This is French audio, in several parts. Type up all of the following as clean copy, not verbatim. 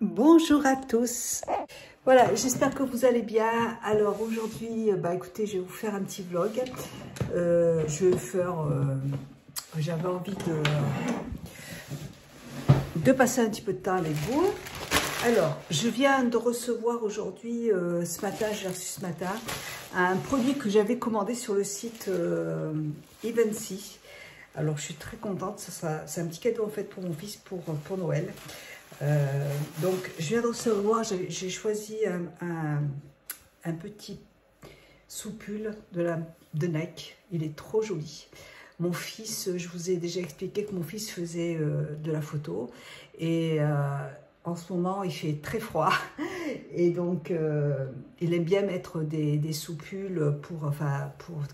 Bonjour à tous. Voilà, j'espère que vous allez bien. Alors aujourd'hui, écoutez, je vais vous faire un petit vlog. J'avais envie de passer un petit peu de temps avec vous. Alors, je viens de recevoir aujourd'hui, ce matin, j'ai reçu ce matin, un produit que j'avais commandé sur le site Evency. Alors, je suis très contente. C'est un petit cadeau en fait pour mon fils pour Noël. Donc, je viens de recevoir, j'ai choisi un petit soupule de Nike. Il est trop joli. Mon fils, je vous ai déjà expliqué que mon fils faisait de la photo. Et en ce moment, il fait très froid. Et donc, il aime bien mettre des soupules pour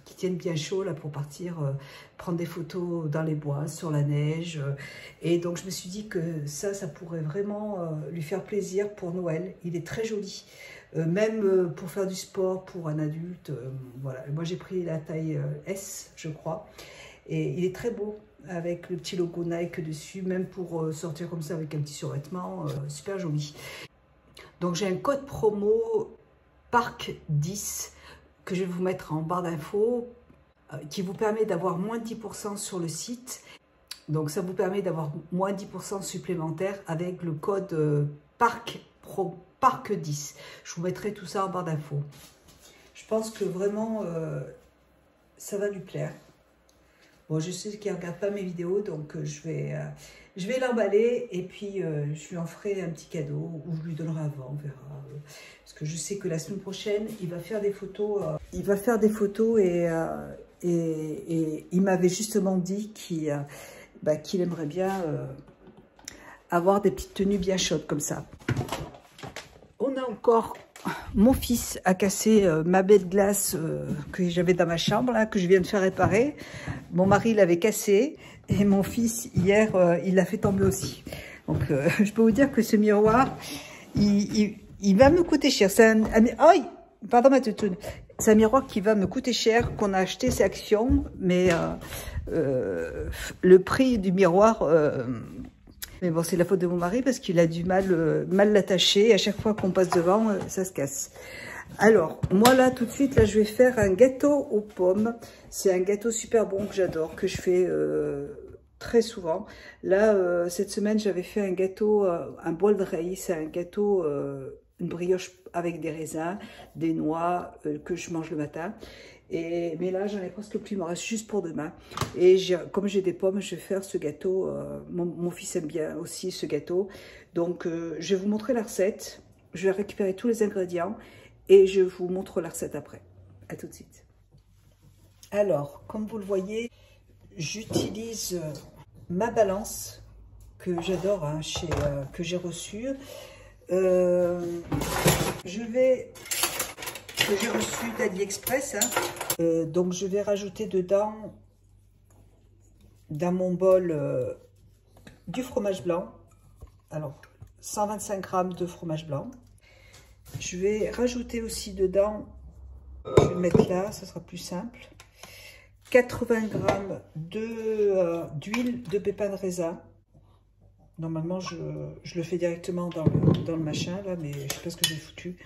qui tiennent bien chaud, là, pour partir prendre des photos dans les bois, sur la neige. Et donc, je me suis dit que ça pourrait vraiment lui faire plaisir pour Noël. Il est très joli. Même pour faire du sport pour un adulte. Voilà. Moi, j'ai pris la taille S, je crois. Et il est très beau, avec le petit logo Nike dessus, même pour sortir comme ça avec un petit survêtement, super joli. Donc j'ai un code promo PARC10 que je vais vous mettre en barre d'infos, qui vous permet d'avoir moins de 10% sur le site. Donc ça vous permet d'avoir moins de 10% supplémentaire avec le code PARC10. Je vous mettrai tout ça en barre d'infos. Je pense que vraiment ça va lui plaire. Bon, je sais qu'il ne regarde pas mes vidéos, donc je vais l'emballer et puis je lui en ferai un petit cadeau ou je lui donnerai avant, on verra. Parce que je sais que la semaine prochaine, il va faire des photos. Et il m'avait justement dit qu'il aimerait bien avoir des petites tenues bien chaudes comme ça. On a encore... Mon fils a cassé ma baie de glace que j'avais dans ma chambre, là, que je viens de faire réparer. Mon mari l'avait cassé et mon fils, hier, il l'a fait tomber aussi. Donc, je peux vous dire que ce miroir, il va me coûter cher. C'est pardon ma toutoune. C'est un miroir qui va me coûter cher, qu'on a acheté, c'est Action, mais le prix du miroir... mais bon, c'est la faute de mon mari parce qu'il a du mal l'attacher. À chaque fois qu'on passe devant, ça se casse. Alors, moi là, tout de suite, là, je vais faire un gâteau aux pommes. C'est un gâteau super bon que j'adore, que je fais très souvent. Là, cette semaine, j'avais fait un gâteau, un bol de rails. C'est un gâteau, une brioche avec des raisins, des noix que je mange le matin. Mais là, j'en ai presque plus, il me reste juste pour demain. Et comme j'ai des pommes, je vais faire ce gâteau. Mon fils aime bien aussi ce gâteau. Donc, je vais vous montrer la recette. Je vais récupérer tous les ingrédients et je vous montre la recette après. À tout de suite. Alors, comme vous le voyez, j'utilise ma balance que j'adore, hein, que j'ai reçue. Que j'ai reçu d'AliExpress. Hein. Donc, je vais rajouter dedans, dans mon bol, du fromage blanc. Alors, 125 g de fromage blanc. Je vais rajouter aussi dedans, je vais le mettre là, ça sera plus simple, 80 g d'huile de pépins de raisin. Normalement, je le fais directement dans le machin, là, mais je ne sais pas ce que j'ai foutu.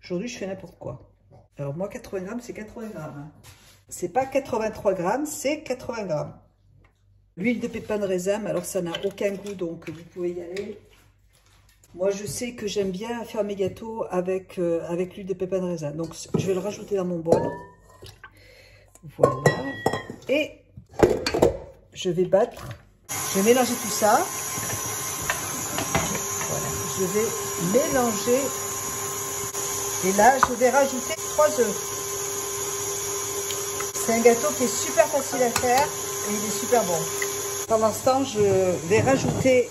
Aujourd'hui, je fais n'importe quoi. Alors, moi, 80 g, c'est 80 g. Hein. C'est pas 83 g, c'est 80 g. L'huile de pépins de raisin, mais alors ça n'a aucun goût, donc vous pouvez y aller. Moi, je sais que j'aime bien faire mes gâteaux avec l'huile de pépins de raisin. Donc, je vais le rajouter dans mon bol. Voilà. Et je vais battre. Je vais mélanger tout ça. Voilà. Je vais mélanger. Et là, je vais rajouter 3 œufs. C'est un gâteau qui est super facile à faire et il est super bon. Pendant ce temps, je vais rajouter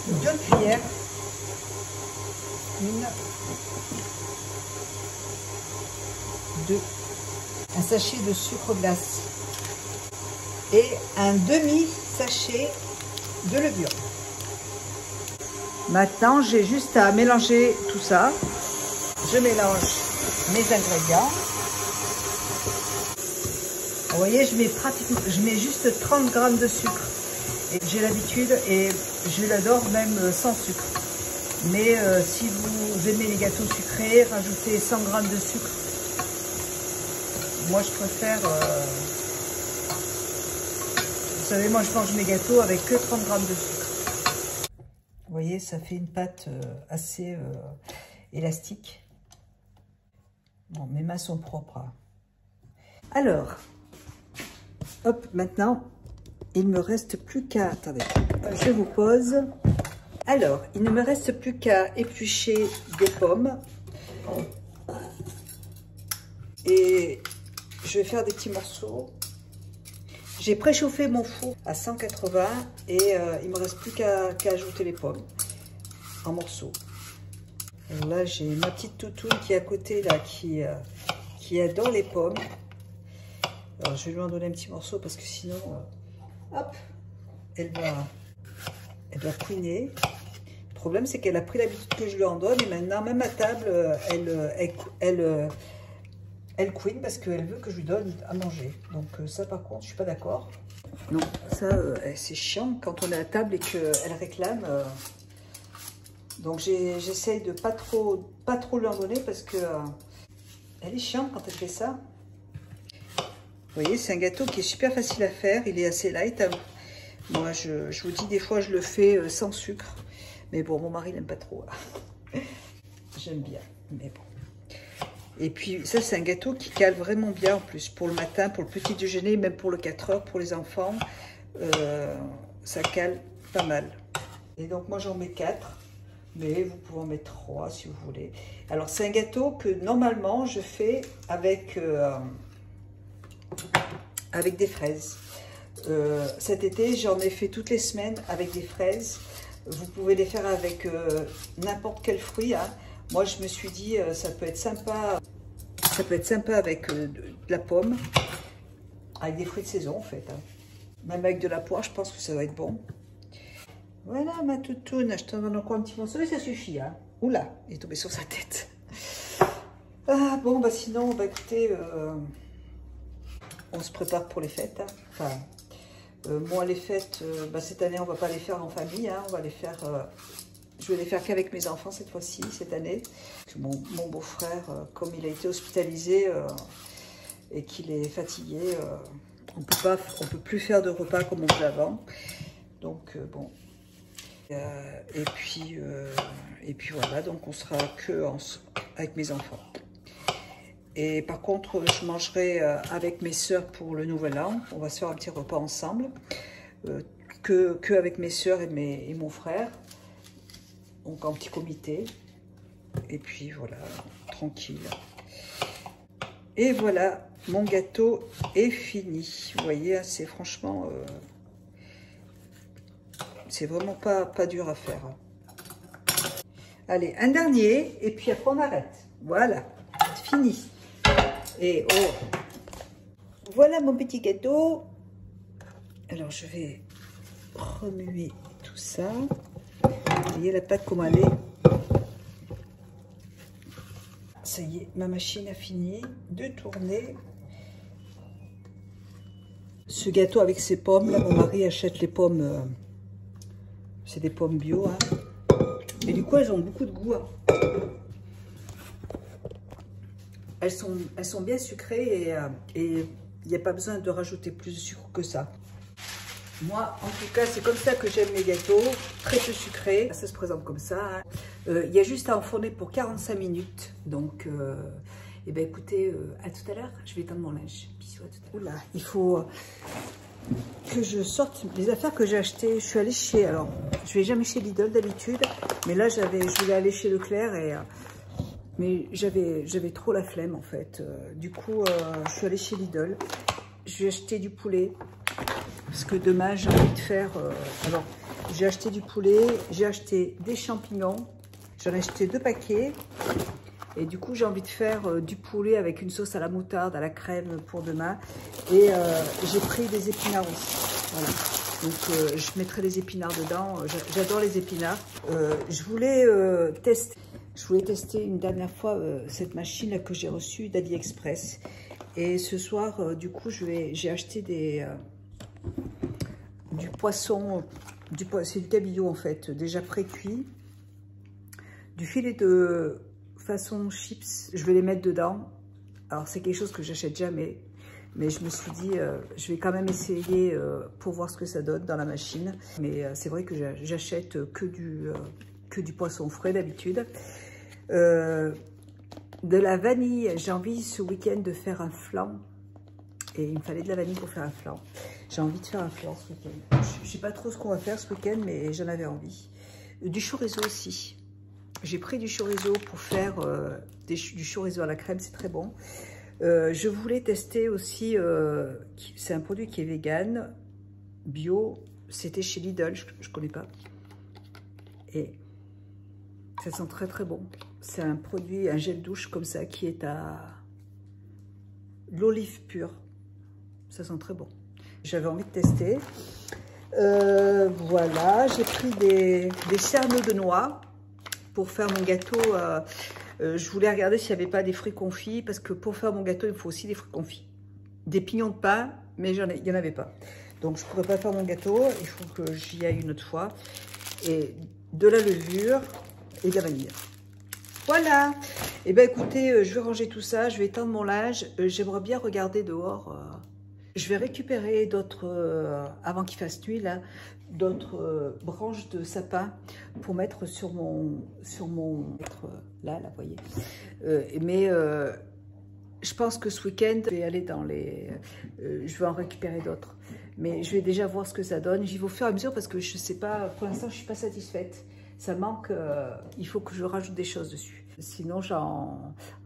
2 cuillères. Un sachet de sucre glace et un demi-sachet de levure. Maintenant, j'ai juste à mélanger tout ça. Je mélange mes ingrédients. Vous voyez, je mets juste 30 g de sucre. Et j'ai l'habitude et je l'adore même sans sucre. Mais si vous aimez les gâteaux sucrés, rajoutez 100 g de sucre. Moi, je préfère... vous savez, moi, je mange mes gâteaux avec que 30 g de sucre. Vous voyez, ça fait une pâte assez élastique. Bon, mes mains sont propres. Hein. Alors, hop, maintenant, il me reste plus qu'à... Attendez, je vous pose. Alors, il ne me reste plus qu'à éplucher des pommes. Et je vais faire des petits morceaux. J'ai préchauffé mon four à 180 et il me reste plus qu'à ajouter les pommes en morceaux. Alors là, j'ai ma petite toutoune qui est à côté, là, qui adore les pommes. Alors, je vais lui en donner un petit morceau parce que sinon, hop, elle va couiner. Le problème, c'est qu'elle a pris l'habitude que je lui en donne et maintenant, même à table, elle couine parce qu'elle veut que je lui donne à manger. Donc ça, par contre, je suis pas d'accord. Non, ça, c'est chiant quand on est à table et qu'elle réclame. Donc j'essaye de pas trop lui en donner parce que elle est chiante quand elle fait ça. Vous voyez, c'est un gâteau qui est super facile à faire. Il est assez light. Moi, je vous dis, des fois, je le fais sans sucre. Mais bon, mon mari n'aime pas trop. J'aime bien, mais bon. Et puis, ça, c'est un gâteau qui cale vraiment bien, en plus, pour le matin, pour le petit déjeuner, même pour le 4 heures, pour les enfants. Ça cale pas mal. Et donc, moi, j'en mets 4. Mais vous pouvez en mettre 3, si vous voulez. Alors, c'est un gâteau que, normalement, je fais avec des fraises. Cet été, j'en ai fait toutes les semaines avec des fraises. Vous pouvez les faire avec n'importe quel fruit. Hein. Moi, je me suis dit, ça peut être sympa. Ça peut être sympa avec de la pomme, avec des fruits de saison en fait. Hein. Même avec de la poire, je pense que ça va être bon. Voilà ma toutoune, je t'en donne encore un petit morceau et ça suffit. Hein. Oula, il est tombé sur sa tête. Ah bon, bah sinon, bah écoutez, on se prépare pour les fêtes. Hein. Enfin, moi les fêtes, bah, cette année on va pas les faire en famille, hein. On va les faire... je vais les faire qu'avec mes enfants cette fois-ci, cette année. Mon beau-frère, comme il a été hospitalisé et qu'il est fatigué, on peut plus faire de repas comme on faisait avant. Donc bon. Et puis voilà, donc on sera que avec mes enfants. Et par contre, je mangerai avec mes sœurs pour le Nouvel An. On va se faire un petit repas ensemble, que avec mes sœurs et mon frère. Donc en petit comité. Et puis voilà, tranquille. Et voilà, mon gâteau est fini. Vous voyez, c'est franchement... c'est vraiment pas dur à faire. Allez, un dernier, et puis après on arrête. Voilà, fini. Et oh, voilà mon petit gâteau. Alors je vais remuer tout ça. Vous voyez la pâte comment elle est. Ça y est, ma machine a fini de tourner. Ce gâteau avec ses pommes, là mon mari achète les pommes, c'est des pommes bio. Hein. Et du coup elles ont beaucoup de goût. Hein. Elles sont bien sucrées et il n'y a pas besoin de rajouter plus de sucre que ça. Moi, en tout cas, c'est comme ça que j'aime mes gâteaux, très peu sucrés. Ça se présente comme ça. Hein. Il y a juste à enfourner pour 45 minutes. Donc, eh ben, écoutez, à tout à l'heure. Je vais éteindre mon linge. Bisous, à tout à l'heure. Oula, il faut que je sorte les affaires que j'ai achetées. Je suis allée chez... Alors, je vais jamais chez Lidl d'habitude. Mais là, je voulais aller chez Leclerc et... mais j'avais trop la flemme, en fait. Du coup, je suis allée chez Lidl. Je vais acheter du poulet. Parce que demain, j'ai envie de faire... alors, j'ai acheté du poulet, j'ai acheté des champignons. J'en ai acheté 2 paquets. Et du coup, j'ai envie de faire du poulet avec une sauce à la moutarde, à la crème pour demain. Et j'ai pris des épinards aussi. Voilà. Donc, je mettrai les épinards dedans. J'adore les épinards. Je voulais tester une dernière fois cette machine que j'ai reçue d'AliExpress. Et ce soir, du coup, j'ai acheté du poisson, c'est du cabillaud en fait, déjà pré-cuit. du filet de façon chips. Je vais les mettre dedans. Alors c'est quelque chose que j'achète jamais. Mais je me suis dit, je vais quand même essayer pour voir ce que ça donne dans la machine. Mais c'est vrai que j'achète que du poisson frais d'habitude. De la vanille, j'ai envie ce week-end de faire un flan. Et il me fallait de la vanille pour faire un flan. J'ai envie de faire un flan ce week-end. Je ne sais pas trop ce qu'on va faire ce week-end, mais j'en avais envie. Du chorizo aussi. J'ai pris du chorizo pour faire du chorizo à la crème, c'est très bon. Je voulais tester aussi, c'est un produit qui est vegan, bio, c'était chez Lidl, je ne connais pas. Et ça sent très très bon. C'est un produit, un gel douche comme ça, qui est à l'olive pure. Ça sent très bon. J'avais envie de tester. Voilà, j'ai pris des cerneaux de noix pour faire mon gâteau. Je voulais regarder s'il n'y avait pas des fruits confits, parce que pour faire mon gâteau, il faut aussi des fruits confits. Des pignons de pain, mais il n'y en avait pas. Donc je ne pourrais pas faire mon gâteau, il faut que j'y aille une autre fois. Et de la levure et de la vanille. Voilà. Et bien écoutez, je vais ranger tout ça, je vais étendre mon linge. J'aimerais bien regarder dehors. Je vais récupérer d'autres, avant qu'il fasse nuit, là, d'autres branches de sapin pour mettre sur mon là, vous voyez. Mais je pense que ce week-end, je vais aller dans les... je vais en récupérer d'autres. Mais je vais déjà voir ce que ça donne. J'y vais au fur et à mesure parce que je ne sais pas, pour l'instant, je ne suis pas satisfaite. Ça manque, il faut que je rajoute des choses dessus. Sinon,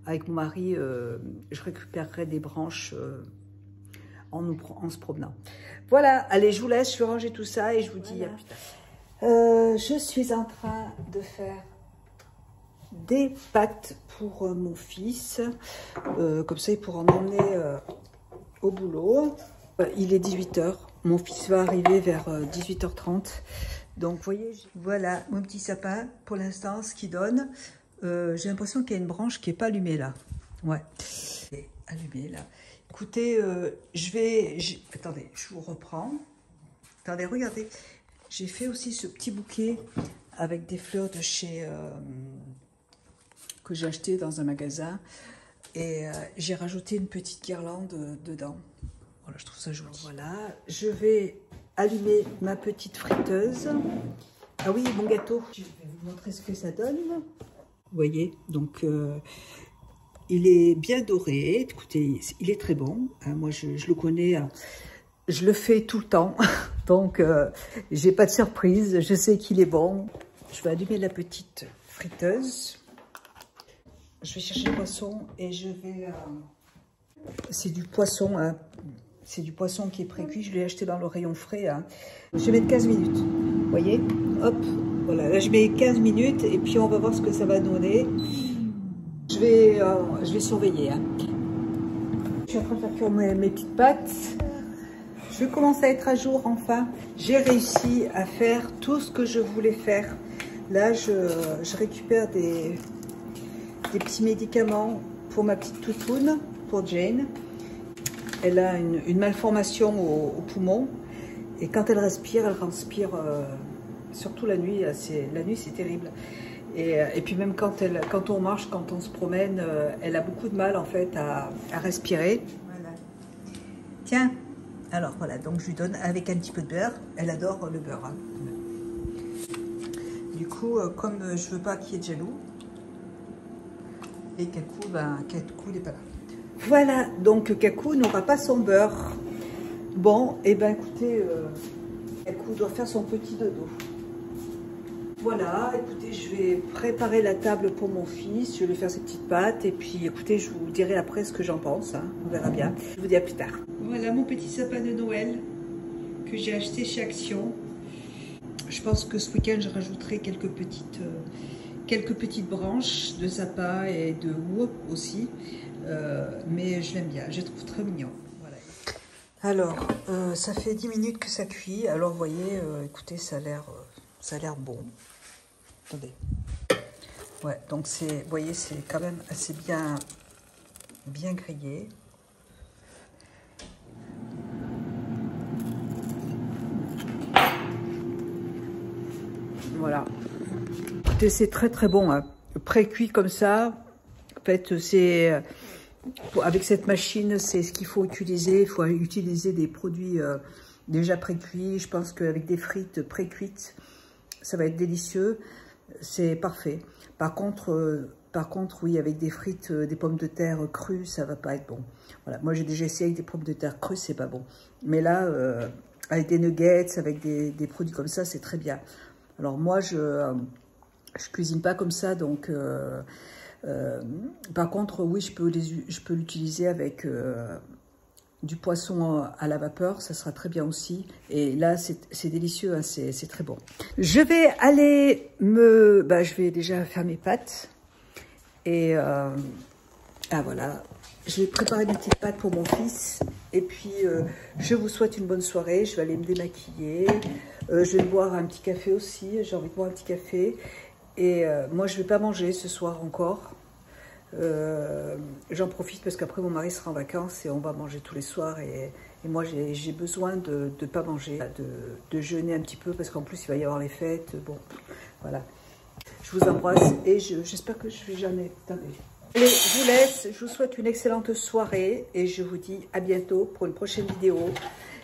avec mon mari, je récupérerai des branches en se promenant. Voilà, allez, je vous laisse, je vais ranger tout ça et je vous dis à plus tard. Je suis en train de faire des pâtes pour mon fils. Comme ça, il pourra en emmener au boulot. Il est 18 h. Mon fils va arriver vers 18 h 30. Donc, vous voyez, voilà mon petit sapin pour l'instant, ce qu'il donne. J'ai l'impression qu'il y a une branche qui n'est pas allumée là. Ouais, c'est allumée là. Écoutez, attendez, je vous reprends. Attendez, regardez. J'ai fait aussi ce petit bouquet avec des fleurs de chez... que j'ai acheté dans un magasin. Et j'ai rajouté une petite guirlande dedans. Voilà, je trouve ça joli. Voilà, je vais allumer ma petite friteuse. Ah oui, mon gâteau. Je vais vous montrer ce que ça donne. Vous voyez, donc... il est bien doré, écoutez, il est très bon. Moi, je le connais, je le fais tout le temps. Donc, j'ai pas de surprise, je sais qu'il est bon. Je vais allumer la petite friteuse. Je vais chercher le poisson et je vais... c'est du poisson, hein. C'est du poisson qui est pré-cuit. Je l'ai acheté dans le rayon frais. Hein. Je vais mettre 15 minutes. Vous voyez? Hop, voilà. Là, je mets 15 minutes et puis on va voir ce que ça va donner. Je vais surveiller. Hein. Je suis en train de faire cuire mes petites pâtes. Je commence à être à jour enfin. J'ai réussi à faire tout ce que je voulais faire. Là, je récupère des petits médicaments pour ma petite toutoune, pour Jane. Elle a une malformation au poumon. Et quand elle respire, surtout la nuit. La nuit, c'est terrible. Et puis même quand on marche, quand on se promène, elle a beaucoup de mal en fait à respirer. Voilà. Tiens, alors voilà, donc je lui donne avec un petit peu de beurre. Elle adore le beurre. Hein. Du coup, comme je veux pas qu'il y ait de jaloux, et Kakou, Kakou n'est pas là. Voilà, donc Kakou n'aura pas son beurre. Bon, et ben écoutez, Kakou doit faire son petit dodo. Voilà, écoutez, je vais préparer la table pour mon fils, je vais lui faire ses petites pâtes et puis écoutez, je vous dirai après ce que j'en pense, hein, on verra bien. Je vous dis à plus tard. Voilà mon petit sapin de Noël que j'ai acheté chez Action. Je pense que ce week-end, je rajouterai quelques petites branches de sapin et de houx aussi, mais je l'aime bien, je le trouve très mignon. Voilà. Alors, ça fait 10 minutes que ça cuit, alors vous voyez, écoutez, ça a l'air bon. Attendez. Ouais, donc vous voyez, c'est quand même assez bien grillé. Voilà. Écoutez, c'est très très bon. Hein. pré-cuit comme ça. En fait, c'est avec cette machine, c'est ce qu'il faut utiliser. Il faut utiliser des produits déjà pré-cuits. Je pense qu'avec des frites pré-cuites, ça va être délicieux. C'est parfait. Par contre, oui, avec des frites, des pommes de terre crues, ça va pas être bon. Voilà, moi j'ai déjà essayé avec des pommes de terre crues, c'est pas bon. Mais là, avec des nuggets, avec des produits comme ça, c'est très bien. Alors moi, je cuisine pas comme ça, donc par contre, oui, je peux l'utiliser avec du poisson à la vapeur, ça sera très bien aussi. Et là, c'est délicieux, hein, c'est très bon. Je vais aller je vais déjà faire mes pâtes. Et voilà, je vais préparer mes petites pâtes pour mon fils. Et puis, je vous souhaite une bonne soirée. Je vais aller me démaquiller. Je vais boire un petit café aussi. J'ai envie de boire un petit café. Et moi, je ne vais pas manger ce soir encore. J'en profite parce qu'après, mon mari sera en vacances et on va manger tous les soirs. Et moi, j'ai besoin de ne pas manger, de jeûner un petit peu parce qu'en plus, il va y avoir les fêtes. Bon, voilà. Je vous embrasse et j'espère que je ne vais jamais tarder. Allez, je vous laisse. Je vous souhaite une excellente soirée et je vous dis à bientôt pour une prochaine vidéo.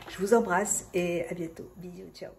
Je vous embrasse et à bientôt. Bisous, ciao.